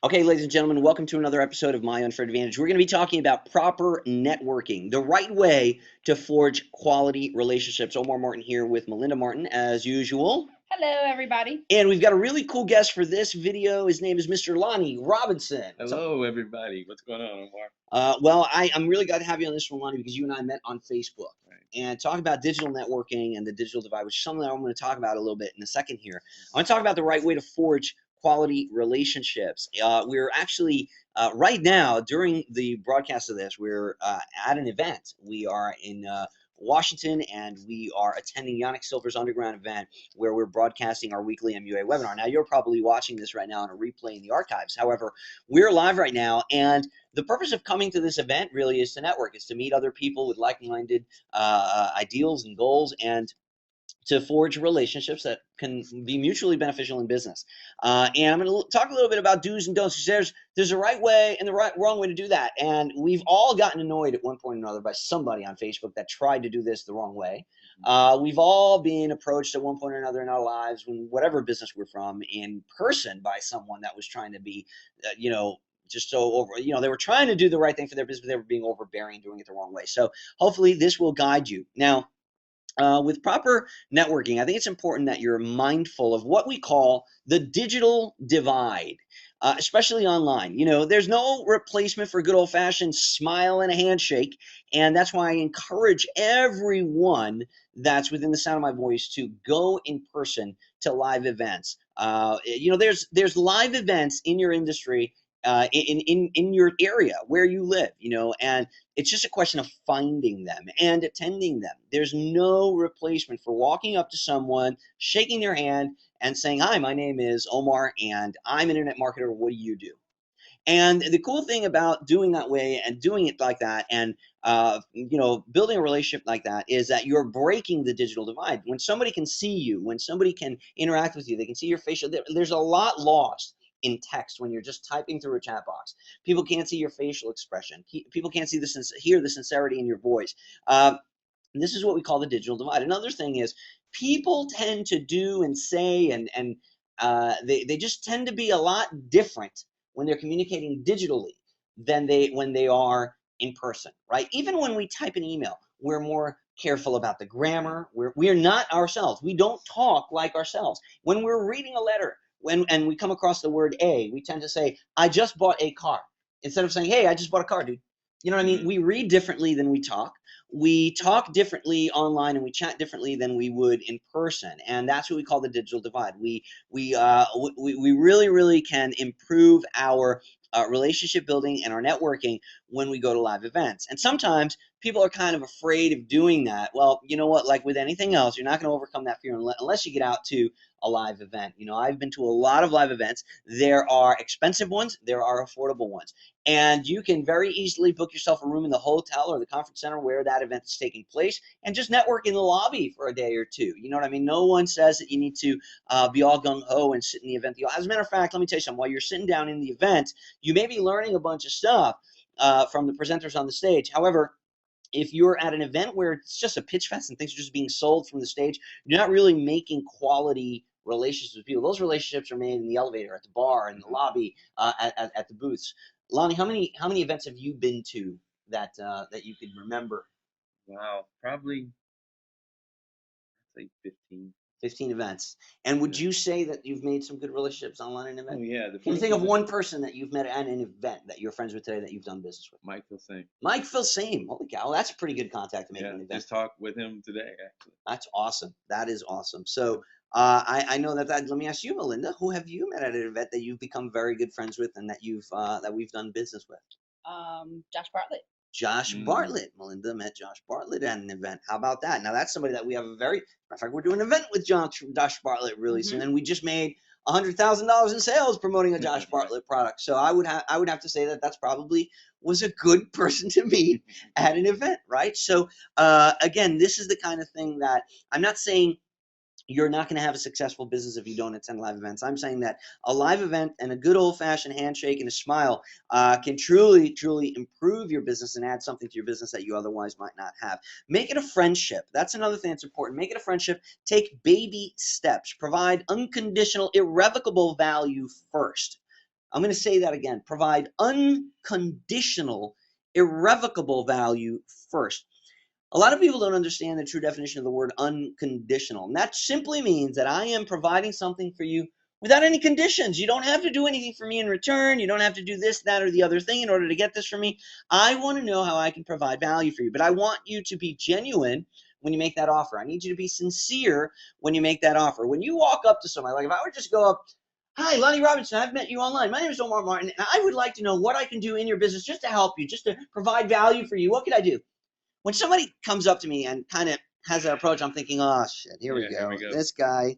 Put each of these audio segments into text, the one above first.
Okay, ladies and gentlemen, welcome to another episode of My Unfair Advantage. We're going to be talking about proper networking, the right way to forge quality relationships. Omar Martin here with Melinda Martin, as usual. Hello, everybody. And we've got a really cool guest for this video. His name is Mr. Lonnie Robinson. Hello, everybody. What's going on, Omar? I'm really glad to have you on this one, Lonnie, because you and I met on Facebook. Right. And talk about digital networking and the digital divide, which is something that I'm going to talk about a little bit in a second here. I want to talk about the right way to forge quality relationships. We're actually right now during the broadcast of this, we're at an event. We are in Washington, and we are attending Yannick Silver's underground event where we're broadcasting our weekly MUA webinar. Now, you're probably watching this right now on a replay in the archives. However, we're live right now, and the purpose of coming to this event really is to network, is to meet other people with like-minded ideals and goals, and to forge relationships that can be mutually beneficial in business. And I'm going to talk a little bit about do's and don'ts. There's a right way and the wrong way to do that. And we've all gotten annoyed at one point or another by somebody on Facebook that tried to do this the wrong way. We've all been approached at one point or another in our lives, when whatever business we're from, in person by someone that was trying to be, just so over, they were trying to do the right thing for their business, but they were being overbearing, doing it the wrong way. So hopefully this will guide you. Now, with proper networking, I think it's important that you're mindful of what we call the digital divide, especially online. There's no replacement for good old-fashioned smile and a handshake, and that's why I encourage everyone that's within the sound of my voice to go in person to live events. There's live events in your industry, in your area where you live, and it's just a question of finding them and attending them. There's no replacement for walking up to someone, shaking their hand, and saying, "Hi, my name is Omar, and I'm an internet marketer. What do you do?" And the cool thing about doing that way and doing it like that, and building a relationship like that, is that you're breaking the digital divide. When somebody can see you, when somebody can interact with you, they can see your facial. There's a lot lost in text when you're just typing through a chat box. People can't see your facial expression. People can't hear the sincerity in your voice. And this is what we call the digital divide. Another thing is, people tend to do and say, and they just tend to be a lot different when they're communicating digitally than when they are in person, right? Even when we type an email, we're more careful about the grammar. We're not ourselves. We don't talk like ourselves. When we're reading a letter, and we come across the word "a," we tend to say, "I just bought a car," instead of saying, "Hey, I just bought a car, dude." You know what I mean? We read differently than we talk. We talk differently online, and we chat differently than we would in person, and that's what we call the digital divide. We really can improve our relationship building and our networking when we go to live events. And sometimes people are kind of afraid of doing that. Well, you know what? Like with anything else, you're not going to overcome that fear unless you get out to a live event. I've been to a lot of live events. There are expensive ones, there are affordable ones, and you can very easily book yourself a room in the hotel or the conference center where that event is taking place, and just network in the lobby for a day or two. You know what I mean? No one says that you need to be all gung-ho and sit in the event. As a matter of fact, let me tell you something. While you're sitting down in the event, you may be learning a bunch of stuff from the presenters on the stage. However, if you're at an event where it's just a pitch fest and things are just being sold from the stage, you're not really making quality relationships with people. Those relationships are made in the elevator, at the bar, in the lobby, at the booths. Lonnie, how many events have you been to that you can remember? Wow, probably say 15. 15 events. And would Yeah. you say that you've made some good relationships online at an event? Oh yeah, Can you think of one person that you've met at an event that you're friends with today that you've done business with? Mike Filsane. Mike Filsane. Holy cow, that's a pretty good contact to make at Yeah, an event. just talked with him today, actually. That's awesome. That is awesome. So I know that. Let me ask you, Melinda, who have you met at an event that you've become very good friends with, and that we've done business with? Josh Bartlett. Josh Bartlett. Melinda met Josh Bartlett at an event. How about that? Now that's somebody that we have a very. In fact, we're doing an event with Josh Bartlett really soon, and we just made $100,000 in sales promoting a Josh Bartlett product. So I would have to say that that's probably was a good person to meet at an event, right? So again, this is the kind of thing that I'm not saying you're not going to have a successful business if you don't attend live events. I'm saying that a live event and a good old-fashioned handshake and a smile can truly improve your business and add something to your business that you otherwise might not have. Make it a friendship. That's another thing that's important. Make it a friendship. Take baby steps. Provide unconditional, irrevocable value first. I'm going to say that again. Provide unconditional, irrevocable value first. A lot of people don't understand the true definition of the word unconditional. And that simply means that I am providing something for you without any conditions. You don't have to do anything for me in return. You don't have to do this, that, or the other thing in order to get this from me. I want to know how I can provide value for you. But I want you to be genuine when you make that offer. I need you to be sincere when you make that offer. When you walk up to somebody, like if I were just go up, "Hi, Lonnie Robinson, I've met you online. My name is Omar Martin, and I would like to know what I can do in your business just to help you, just to provide value for you. What could I do?" When somebody comes up to me and kind of has that approach, I'm thinking, oh shit, here we go. This guy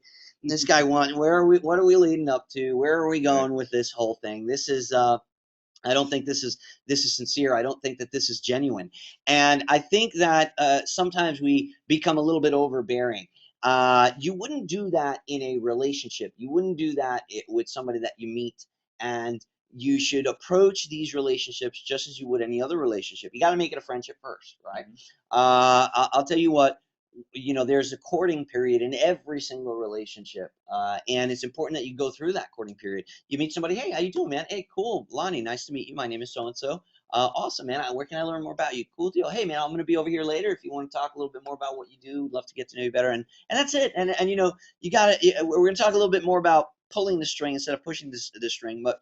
where are we? What are we leading up to? Where are we going with this whole thing? This is I don't think this is sincere. I don't think that this is genuine, and I think that sometimes we become a little bit overbearing. You wouldn't do that in a relationship. You wouldn't do that with somebody that you meet, and you should approach these relationships just as you would any other relationship. You got to make it a friendship first, right? I'll tell you what, there's a courting period in every single relationship, and it's important that you go through that courting period. You meet somebody, "Hey, how you doing, man? Hey, cool, Lonnie, nice to meet you. My name is so and so. Awesome, man. Where can I learn more about you? Cool deal. Hey, man, I'm going to be over here later if you want to talk a little bit more about what you do. Love to get to know you better." And that's it. And you got to. We're going to talk a little bit more about pulling the string instead of pushing the string. But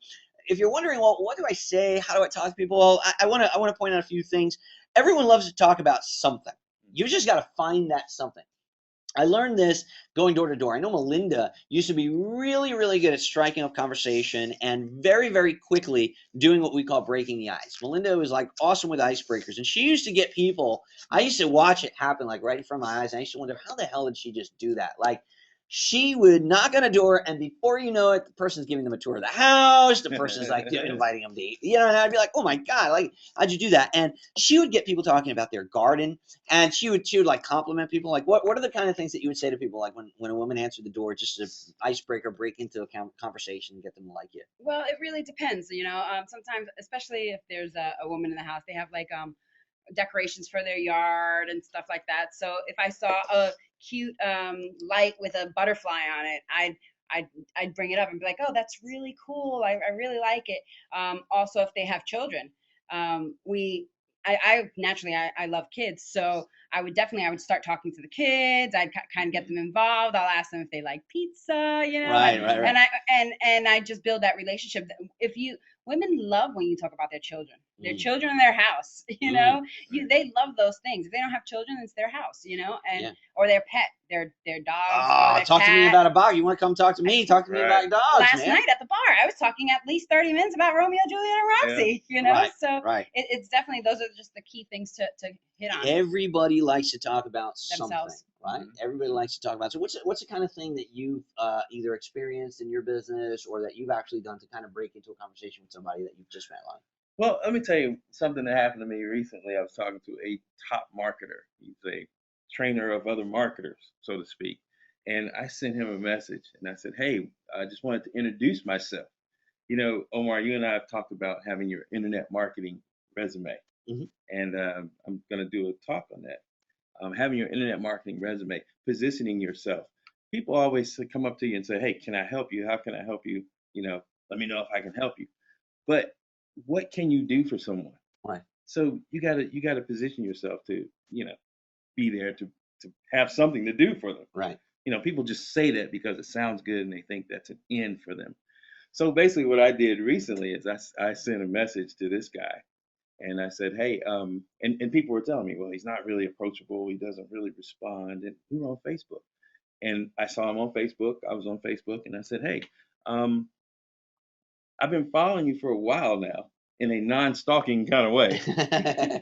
if you're wondering, well, what do I say? How do I talk to people? Well, I want to point out a few things. Everyone loves to talk about something. You just got to find that something. I learned this going door to door. I know Melinda used to be really, really good at striking up conversation and very, very quickly doing what we call breaking the ice. Melinda was like awesome with icebreakers, and she used to get people. I used to watch it happen like right in front of my eyes. And I used to wonder, how the hell did she just do that? Like, she would knock on a door, and before you know it, the person's giving them a tour of the house. The person's like inviting them to eat. And I'd be like, "Oh my god, like how'd you do that?" And she would get people talking about their garden, and she would like compliment people. Like, what are the kind of things that you would say to people, like when a woman answered the door, just an icebreaker, break into a conversation, and get them to like you? Well, it really depends. Sometimes, especially if there's a woman in the house, they have like decorations for their yard and stuff like that. So if I saw a cute light with a butterfly on it, I'd bring it up and be like, "Oh, that's really cool. I really like it." Also, if they have children, we I naturally I love kids, so I would start talking to the kids. I'd kind of get them involved. I'll ask them if they like pizza, Right. and I just build that relationship. If you Women love when you talk about their Mm. children in their house. Mm. They love those things. If they don't have children, it's their house, and Yeah. or their pet, their dogs or their Talk to me cat. about a dog. You want to come talk to me? Talk to me about your dogs, Last man. night at the bar, I was talking at least 30 minutes about Romeo, Juliet, and Roxy. Right, So right. it's definitely, those are just the key things to hit on. Everybody likes to talk about something, Themselves. right? Everybody likes to talk about. So what's the kind of thing that you've either experienced in your business or that you've actually done to kind of break into a conversation with somebody that you've just met on? Well, let me tell you something that happened to me recently. I was talking to a top marketer. He's a trainer of other marketers, so to speak. And I sent him a message and I said, "Hey, I just wanted to introduce myself. Omar, you and I have talked about having your internet marketing resume. Mhm. And I'm going to do a talk on that. Having your internet marketing resume, positioning yourself. People always come up to you and say, "Hey, can I help you? How can I help you? Let me know if I can help you." But what can you do for someone? Right. So you gotta position yourself to be there to have something to do for them. Right. People just say that because it sounds good and they think that's an end for them. So basically, what I did recently is I sent a message to this guy and I said, "Hey," and people were telling me, "Well, he's not really approachable. He doesn't really respond." And we were on Facebook, and I saw him on Facebook. I was on Facebook, and I said, "Hey, um, I've been following you for a while now in a non-stalking kind of way."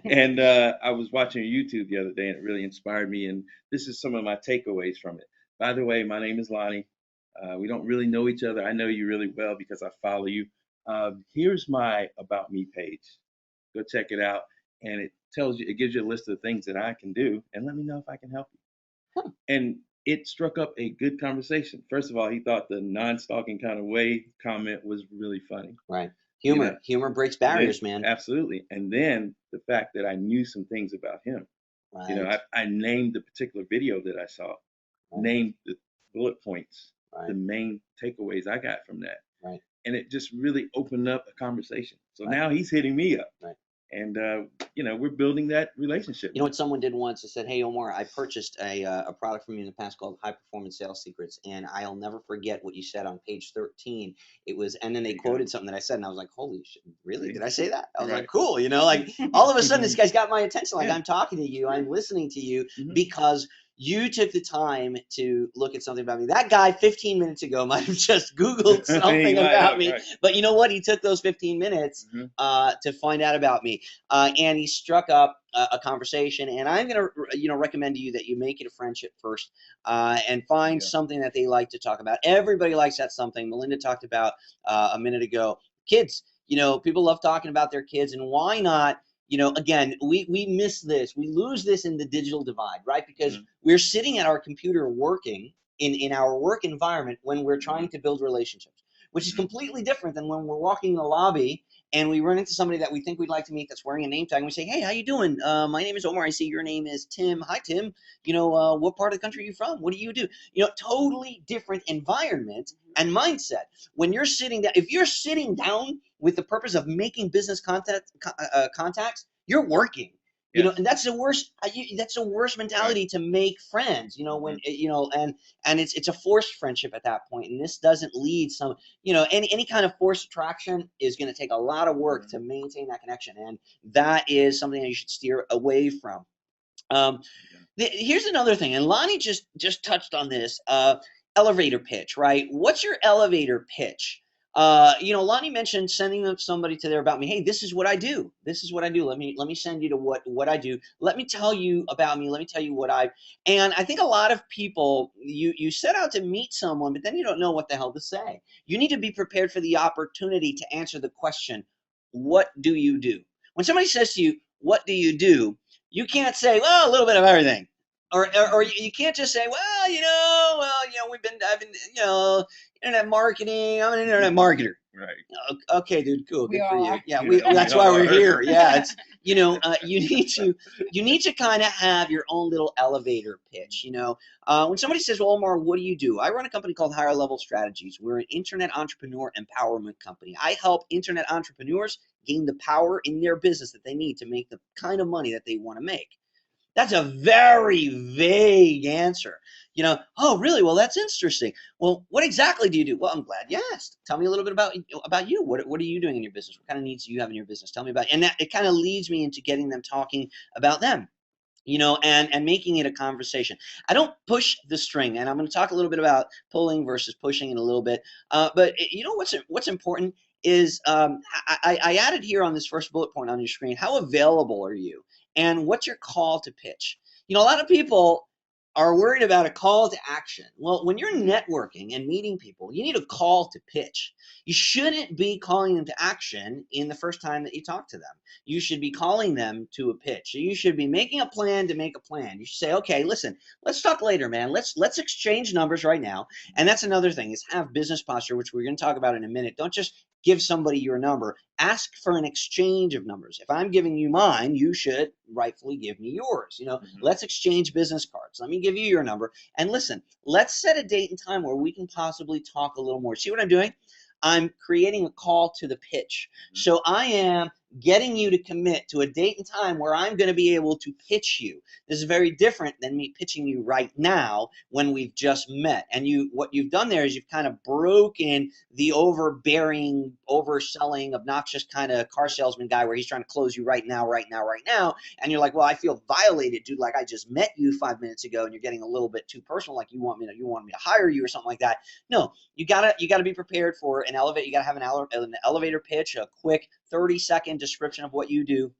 And I was watching YouTube the other day, and it really inspired me. And this is some of my takeaways from it. By the way, my name is Lonnie. We don't really know each other. I know you really well because I follow you. Here's my About Me page. Go check it out, and it gives you a list of things that I can do, and let me know if I can help you. Huh. And it struck up a good conversation. First of all, he thought the non-stalking kind of way comment was really funny. Right. You Humor. know, Humor breaks and then- barriers, man. Absolutely. And then the fact that I knew some things about him. Right. I named the particular video that I saw, Right. named the bullet points, Right. the main takeaways I got from that. Right. and it just really opened up a conversation. So Right. now he's hitting me up, Right. and we're building that relationship. You know what someone did once? They said, "Hey Omar, I purchased a product from you in the past called High Performance Sales Secrets, and I'll never forget what you said on page 13. It was, and then they There you go. quoted something that I said, and I was like, holy shit, really? See? Did I say that? I was like, Right. cool, like all of a sudden this guy's got my attention. Like Yeah. I'm talking to you, I'm Yeah. listening to you Mhm. because you took the time to look at something about me. That guy 15 minutes ago might have just Googled He something might about have, me, right. but you know what? He took those 15 minutes Mhm. to find out about me. And he struck up a conversation. And I'm going to, recommend to you that you make it a friendship first, and find Yeah. something that they like to talk about. Everybody likes that something. Melinda talked about a minute ago. Kids, people love talking about their kids, and why not? Again, we miss this. We lose this in the digital divide, right? Because Mhm. we're sitting at our computer working in our work environment when we're trying to build relationships, which is Mhm. completely different than when we're walking in the lobby and we run into somebody that we think we'd like to meet that's wearing a name tag, and we say, "Hey, how you doing? My name is Omar. I see your name is Tim. Hi, Tim. What part of the country are you from? What do you do?" Totally different environment and mindset. When you're sitting down, if you're sitting down with the purpose of making business contacts, you're working. Yes. And that's the worst. That's the worst Right. mentality to make friends. When Mhm. and it's a forced friendship at that point, and this doesn't lead some any kind of forced attraction is going to take a lot of work to Mhm. maintain that connection, and that is something that you should steer away from. um, Yeah. Here's another thing, and Lonnie just touched on this. Elevator pitch, right? What's your elevator pitch? Lonnie mentioned sending them somebody to there about me. Hey, this is what I do. This is what I do. Let me send you to what I do. Let me tell you about me. Let me tell you what I. And I think a lot of people, you set out to meet someone, but then you don't know what the hell to say. You need to be prepared for the opportunity to answer the question, what do you do? When somebody says to you, what do you do? You can't say, well, a little bit of everything. Or you can't just say, well, I've been, internet marketing. I'm an internet marketer. Right. Okay, dude, cool, We good for all you. are. Yeah, Yeah, we that's why all we're are. here. Yeah, it's you need to kind of have your own little elevator pitch. When somebody says, "Well, Omar, what do you do?" I run a company called Higher Level Strategies. We're an internet entrepreneur empowerment company. I help internet entrepreneurs gain the power in their business that they need to make the kind of money that they want to make. That's a very vague answer. Oh, really? Well, that's interesting. Well, what exactly do you do? Well, I'm glad you asked. Tell me a little bit about you. What are you doing in your business? What kind of needs do you have in your business? Tell me about it. And that it kind of leads me into getting them talking about them. And making it a conversation. I don't push the string, and I'm going to talk a little bit about pulling versus pushing in a little bit. But what's important is I added here on this first bullet point on your screen. How available are you, and what's your call to pitch? A lot of people are worried about a call to action. Well, when you're networking and meeting people, you need a call to pitch. You shouldn't be calling them to action in the first time that you talk to them. You should be calling them to a pitch. So you should be making a plan to make a plan. You should say, okay, listen, let's talk later, man. Let's exchange numbers right now. And that's another thing is have business posture, which we're going to talk about in a minute. Don't just give somebody your number. Ask for an exchange of numbers. If I'm giving you mine, you should rightfully give me yours. Mhm. Let's exchange business cards. Let me give you your number. And listen, let's set a date and time where we can possibly talk a little more. See what I'm doing? I'm creating a call to the pitch. Mhm. So I am getting you to commit to a date and time where I'm going to be able to pitch you. This is very different than me pitching you right now when we've just met. And what you've done there is you've kind of broken the overbearing, overselling, obnoxious kind of car salesman guy where he's trying to close you right now, right now, right now. And you're like, well, I feel violated, dude. Like I just met you 5 minutes ago, and you're getting a little bit too personal. Like you want me to hire you or something like that. No, you gotta be prepared for an elevator. You gotta have an elevator pitch, a quick 30-second description of what you do.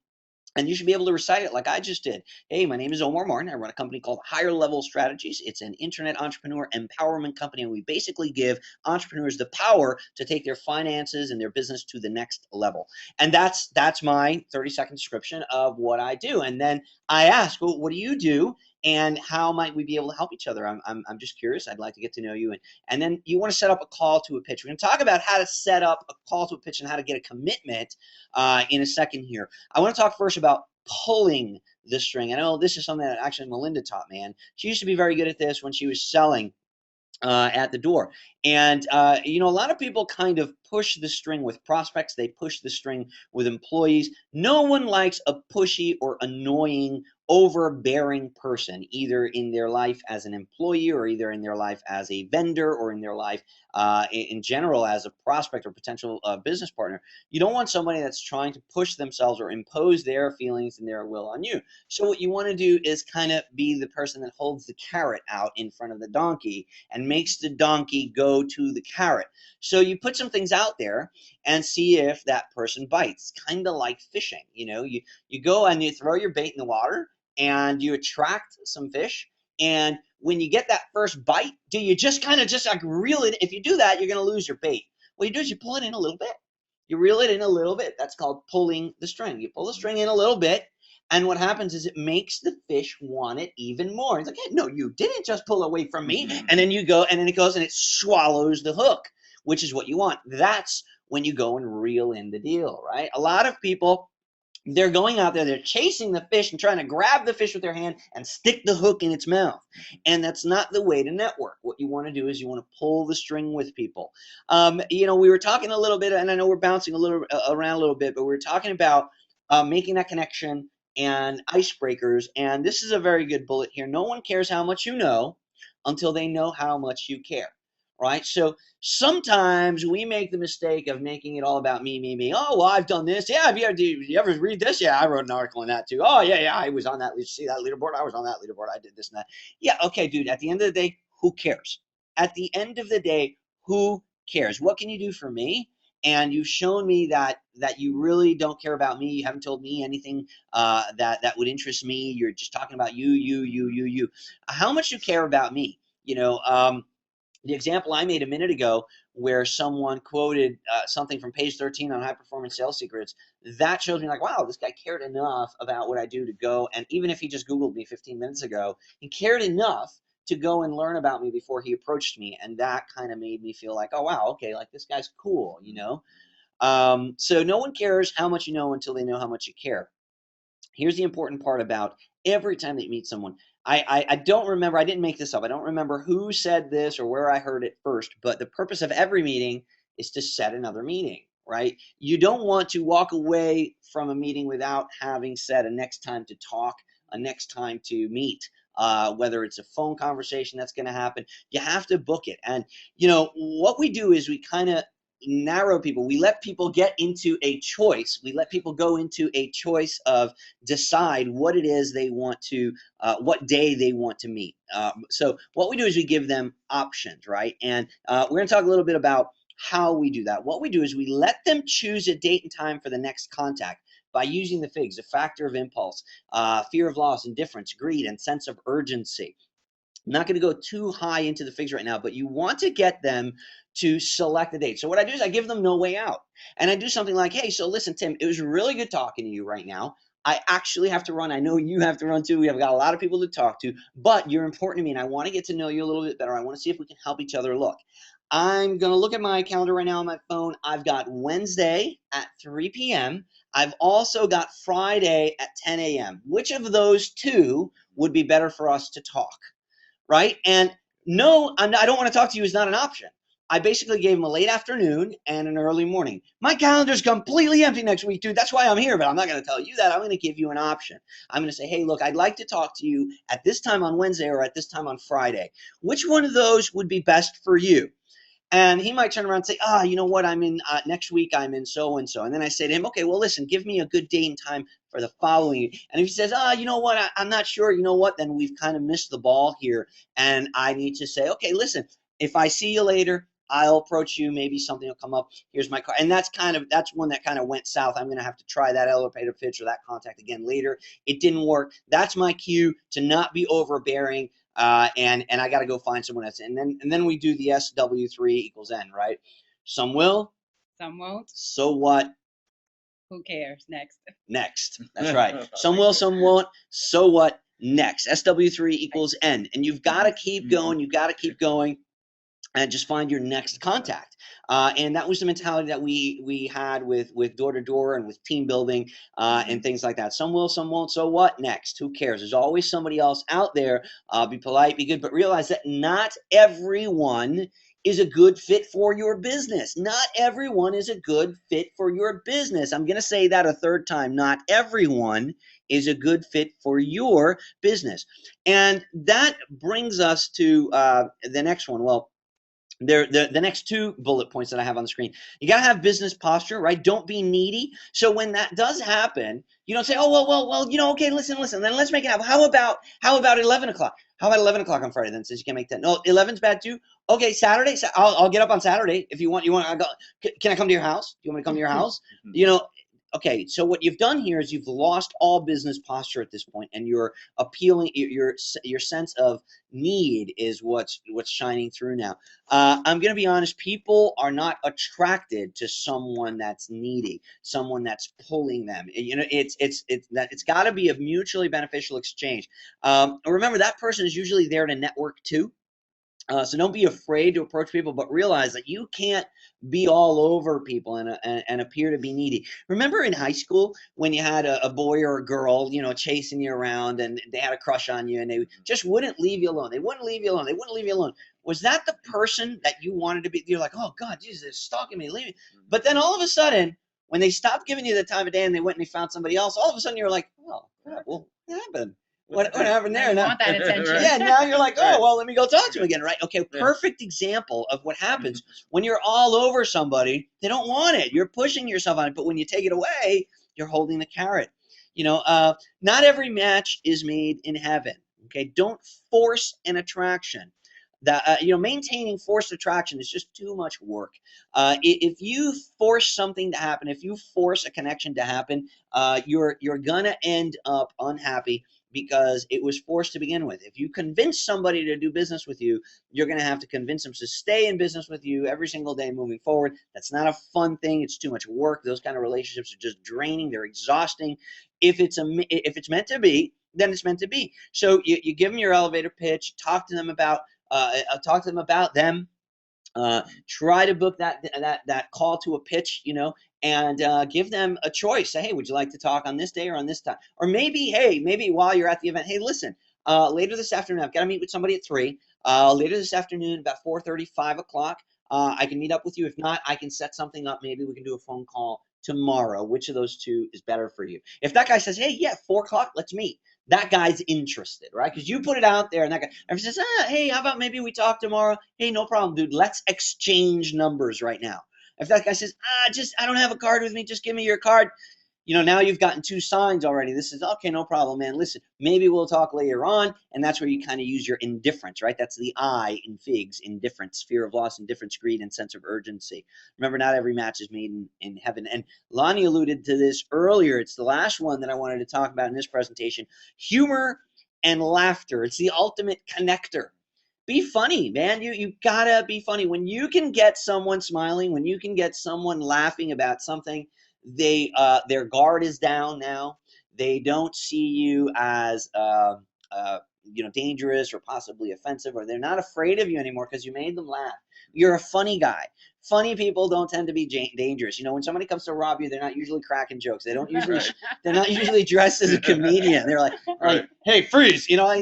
And you should be able to recite it like I just did. Hey, my name is Omar Martin. I run a company called Higher Level Strategies. It's an internet entrepreneur empowerment company, and we basically give entrepreneurs the power to take their finances and their business to the next level. And that's my 30-second description of what I do. And then I ask, well, what do you do? And how might we be able to help each other? I'm just curious. I'd like to get to know you. And then you want to set up a call to a pitch. We're going to talk about how to set up a call to a pitch and how to get a commitment in a second here. I want to talk first about pulling the string. I know this is something that actually Melinda taught me, and she used to be very good at this when she was selling. at the door. And, a lot of people kind of push the string with prospects. They push the string with employees. No one likes a pushy or annoying, overbearing person, either in their life as an employee or either in their life as a vendor or in their life in general as a prospect or potential business partner. You don't want somebody that's trying to push themselves or impose their feelings and their will on you. So what you want to do is kind of be the person that holds the carrot out in front of the donkey and makes the donkey go to the carrot. So you put some things out there and see if that person bites. Kind of like fishing. You go and you throw your bait in the water and you attract some fish. And when you get that first bite, do you just kind of just like reel it? If you do that, you're going to lose your bait. What you do is you pull it in a little bit. You reel it in a little bit. That's called pulling the string. You pull the string in a little bit, and what happens is it makes the fish want it even more. It's like, hey, no, you didn't just pull away from me. And then you go, and then it goes and it swallows the hook, which is what you want. That's when you go and reel in the deal, right? A lot of people, they're going out there, they're chasing the fish and trying to grab the fish with their hand and stick the hook in its mouth. And that's not the way to network. What you want to do is you want to pull the string with people. We were talking a little bit, and I know we're bouncing a little around a little bit, but we were talking about making that connection and icebreakers. And this is a very good bullet here. No one cares how much you know until they know how much you care. Right? So sometimes we make the mistake of making it all about me, me, me. Oh, well, I've done this. Yeah, do you ever read this? Yeah, I wrote an article on that too. Oh, yeah, I was on that. See that leaderboard? I was on that leaderboard. I did this and that. Yeah, okay, dude. At the end of the day, who cares? At the end of the day, who cares? What can you do for me? And you've shown me that you really don't care about me. You haven't told me anything that would interest me. You're just talking about you. How much you care about me? The example I made a minute ago, where someone quoted something from page 13 on high performance sales secrets, that shows me like, wow, this guy cared enough about what I do to go. And even if he just Googled me 15 minutes ago, he cared enough to go and learn about me before he approached me. And that kind of made me feel like, oh, wow, okay, like this guy's cool. So no one cares how much you know until they know how much you care. Here's the important part about every time that you meet someone. I don't remember, I didn't make this up. I don't remember who said this or where I heard it first, but the purpose of every meeting is to set another meeting, right? You don't want to walk away from a meeting without having said a next time to talk, a next time to meet. Whether it's a phone conversation that's going to happen, you have to book it. And what we do is we kind of narrow people. We let people get into a choice. We let people go into a choice of decide what it is they want to, what day they want to meet. So what we do is we give them options, right? And we're going to talk a little bit about how we do that. What we do is we let them choose a date and time for the next contact by using the FIGS, the factor of impulse, fear of loss, indifference, greed, and sense of urgency. I'm not going to go too high into the FIGS right now, but you want to get them to select a date. So what I do is I give them no way out. And I do something like, hey, so listen, Tim, it was really good talking to you right now. I actually have to run. I know you have to run too. We have got a lot of people to talk to, but you're important to me and I want to get to know you a little bit better. I want to see if we can help each other look. I'm going to look at my calendar right now on my phone. I've got Wednesday at 3 p.m. I've also got Friday at 10 a.m. Which of those two would be better for us to talk? Right? And no, I don't want to talk to you is not an option. I basically gave him a late afternoon and an early morning. My calendar's completely empty next week, dude. That's why I'm here, but I'm not going to tell you that. I'm going to give you an option. I'm going to say, hey, look, I'd like to talk to you at this time on Wednesday or at this time on Friday. Which one of those would be best for you? And he might turn around and say, you know what, I'm in, next week I'm in so-and-so. And then I say to him, okay, well, listen, give me a good date and time for the following. And if he says, you know what, I'm not sure, you know what, then we've kind of missed the ball here. And I need to say, okay, listen, if I see you later, I'll approach you. Maybe something will come up. Here's my card. And that's one that kind of went south. I'm going to have to try that elevator pitch or that contact again later. It didn't work. That's my cue to not be overbearing. And I got to go find someone else. And then we do the SW3 equals N, right? Some will. Some won't. So what? Who cares? Next. That's right. Some will, some won't. So what? Next. SW3 equals N. And you've got to keep going. You've got to keep going. and just find your next contact. And that was the mentality that we had with door to door and with team building and things like that. Some will, some won't. So what next? Who cares? There's always somebody else out there. Be polite, be good, but realize that not everyone is a good fit for your business. Not everyone is a good fit for your business. I'm going to say that a third time. Not everyone is a good fit for your business. And that brings us to the next one. Well, the next two bullet points that I have on the screen. You got to have business posture, right? Don't be needy. So when that does happen, you don't say, "Oh, well, okay, listen. Then let's make it happen. How about 11 o'clock? How about 11 o'clock on Friday? Then since you can't make that, no, 11's bad too. Okay, Saturday. I'll get up on Saturday if you want. I go. Can I come to your house? You want me to come to your house? You know." Okay, so what you've done here is you've lost all business posture at this point, and you're appealing. Your sense of need is what's shining through now. I'm going to be honest, people are not attracted to someone that's needy, someone that's pulling them. It's got to be a mutually beneficial exchange. Remember, that person is usually there to network too. So don't be afraid to approach people, but realize that you can't be all over people and appear to be needy. Remember in high school when you had a boy or a girl, chasing you around and they had a crush on you and they just wouldn't leave you alone. They wouldn't leave you alone. They wouldn't leave you alone. Was that the person that you wanted to be? You're like, oh God, Jesus, they're stalking me, leave me. But then all of a sudden, when they stopped giving you the time of day and they went and they found somebody else, all of a sudden you're like, oh, crap, well, what happened? What happened there? You want that attention. Yeah, now you're like, Right. oh, well, let me go talk to him again, right? Okay, Yeah. perfect example of what happens when you're all over somebody. They don't want it. You're pushing yourself on it, but when you take it away, you're holding the carrot. Not every match is made in heaven. Okay, don't force an attraction. That maintaining forced attraction is just too much work. If you force something to happen, if you force a connection to happen, you're gonna end up unhappy because it was forced to begin with. If you convince somebody to do business with you, you're going to have to convince them to stay in business with you every single day moving forward. That's not a fun thing. It's too much work. Those kind of relationships are just draining. They're exhausting. If it's meant to be, then it's meant to be. So you give them your elevator pitch, talk to them about them. Try to book that call to a pitch, and give them a choice. Say, hey, would you like to talk on this day or on this time? Or maybe while you're at the event, hey, listen, later this afternoon, I've got to meet with somebody at 3. Later this afternoon, about 4:30, 5 o'clock, I can meet up with you. If not, I can set something up. Maybe we can do a phone call tomorrow. Which of those two is better for you? If that guy says, hey, yeah, 4 o'clock, let's meet. That guy's interested, right? Because you put it out there, and that guy, if he says, hey, how about maybe we talk tomorrow? Hey, no problem, dude. Let's exchange numbers right now. If that guy says, I don't have a card with me, just give me your card. Now you've gotten 2 signs already. This is okay, no problem, man. Listen, maybe we'll talk later on, and that's where you kind of use your indifference, right? That's the I in FIGS: indifference, fear of loss, indifference, greed, and sense of urgency. Remember, not every match is made in heaven. And Lonnie alluded to this earlier. It's the last one that I wanted to talk about in this presentation: humor and laughter. It's the ultimate connector. Be funny, man. You gotta be funny. When you can get someone smiling, when you can get someone laughing about something, their guard is down now. They don't see you as dangerous or possibly offensive, or they're not afraid of you anymore because you made them laugh. You're a funny guy. Funny people don't tend to be dangerous. When somebody comes to rob you, they're not usually cracking jokes. They don't usually Right. they're not usually dressed as a comedian. They're like, Right. hey, freeze. He's not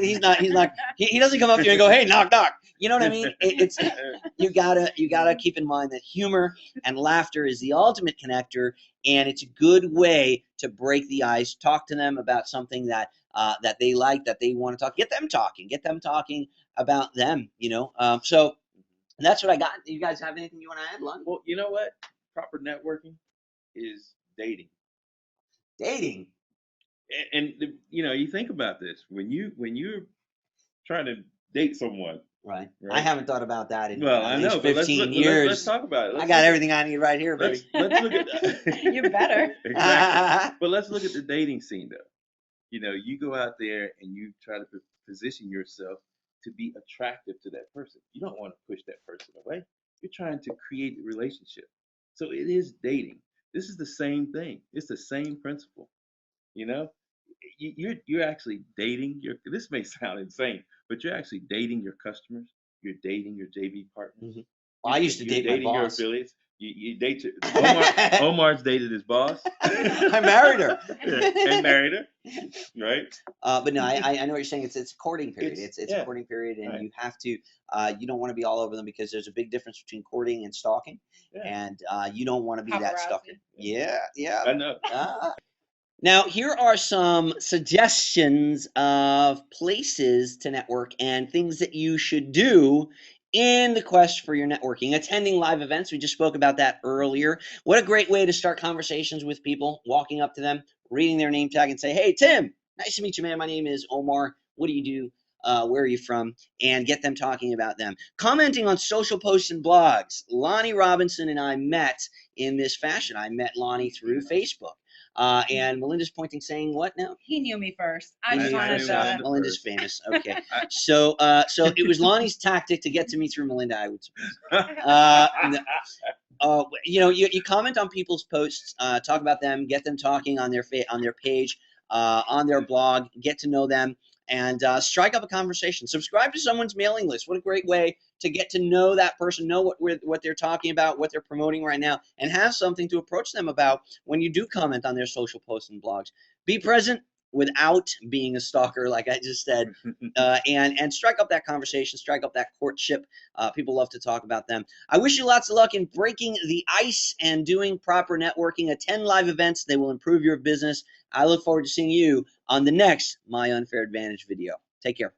he doesn't come up to you and go, hey, knock knock. You know what I mean? It's you gotta keep in mind that humor and laughter is the ultimate connector, and it's a good way to break the ice. Talk to them about something that they like, that they want to talk. Get them talking about them. So that's what I got. Do you guys have anything you want to add, Lon? Well, you know what? Proper networking is dating. Dating, You think about this when you're trying to date someone, right? I right? haven't thought about that in Well, at I least know, but 15 let's years. talk about it. I got everything I need right here, baby. Let's look at that. You better. Exactly. But let's look at the dating scene, though. You go out there and you try to position yourself to be attractive to that person. You don't want to push that person away. You're trying to create a relationship. So it is dating. This is the same thing. It's the same principle. You know, you're actually dating your. This may sound insane, but you're actually dating your customers. you're dating your JV partners. Mhm. Well, I used to You're date my dating your boss. affiliates. You date your Omar's dated his boss. I married her. And married her, right? But no, I know what you're saying. It's a courting period. It's a Yeah, courting period, and right. you have to. You don't want to be all over them because there's a big difference between courting and stalking, Yeah, and you don't want to be that stalker. Paparazzi. Yeah, yeah. I know. Now, here are some suggestions of places to network and things that you should do in the quest for your networking. Attending live events, we just spoke about that earlier. What a great way to start conversations with people, walking up to them, reading their name tag, and say, "Hey, Tim, nice to meet you, man. My name is Omar. What do you do? Where are you from?" And get them talking about them. Commenting on social posts and blogs. Lonnie Robinson and I met in this fashion. I met Lonnie through Facebook. And Melinda's pointing, saying, "What now?" He knew me first. I You just knew I wanted knew first. to. Melinda Melinda's first. famous. Okay. So it was Lonnie's tactic to get to me through Melinda, I would suppose. You comment on people's posts, talk about them, get them talking on their page, on their blog, get to know them, and strike up a conversation. Subscribe to someone's mailing list. What a great way to get to know that person, know what they're talking about, what they're promoting right now, and have something to approach them about when you do comment on their social posts and blogs. Be present without being a stalker, like I just said, and strike up that conversation, strike up that courtship. People love to talk about them. I wish you lots of luck in breaking the ice and doing proper networking. Attend live events. They will improve your business. I look forward to seeing you on the next My Unfair Advantage video. Take care.